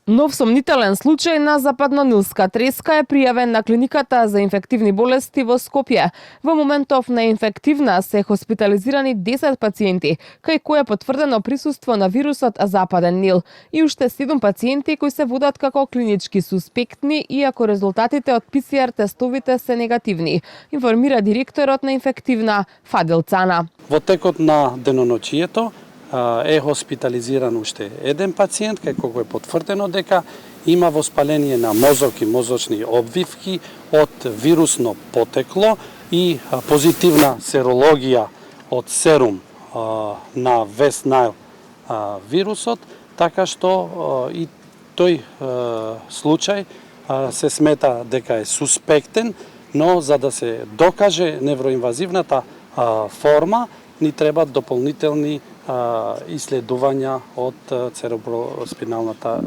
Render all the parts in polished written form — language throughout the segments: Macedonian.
Нов сомнителен случај на западно-нилска треска е пријавен на клиниката за инфективни болести во Скопје. Во моментов на инфективна се хоспитализирани 10 пациенти, кај кои е потврдено присуство на вирусот западен Нил, и уште 7 пациенти кои се водат како клинички суспектни, иако резултатите од ПЦР тестовите се негативни, информира директорот на инфективна Фадил Цана. Во текот на деноночието е хоспитализиран уште еден пациент, кај кој е потврдено дека има воспаление на мозок и мозочни обвивки од вирусно потекло и позитивна серологија од серум на Вест Найл вирусот, така што и тој случај се смета дека е суспектен, но за да се докаже невроинвазивната форма, ни требаат дополнителни исследувања од цереброспиналната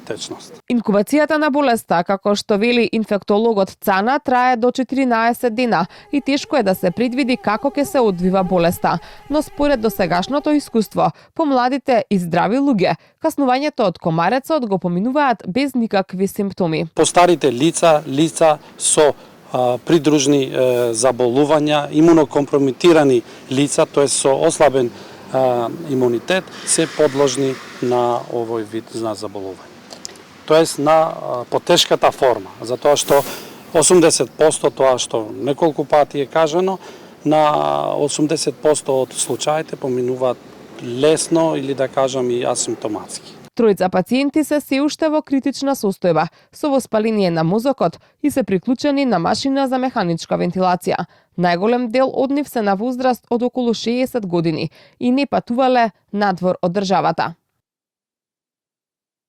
течност. Инкубацијата на болеста, како што вели инфектологот Цана, трае до 14 дена и тешко е да се предвиди како ќе се одвива болеста. Но според досегашното искуство, помладите и здрави луѓе, каснувањето од комарецот го поминуваат без никакви симптоми. Постарите лица со придружни заболувања, имунокомпрометирани лица, тоа со ослабен имунитет, се подложни на овој вид на заболување. Тоест на потешката форма, затоа што 80% тоа што неколку пати е кажано, на 80% од случаите поминуваат лесно или да кажам и асимптоматски. Тројца пациенти се уште во критична состојба, со воспаление на мозокот и се приклучени на машина за механичка вентилација. Најголем дел од нив се на возраст од околу 60 години и не патувале надвор од државата.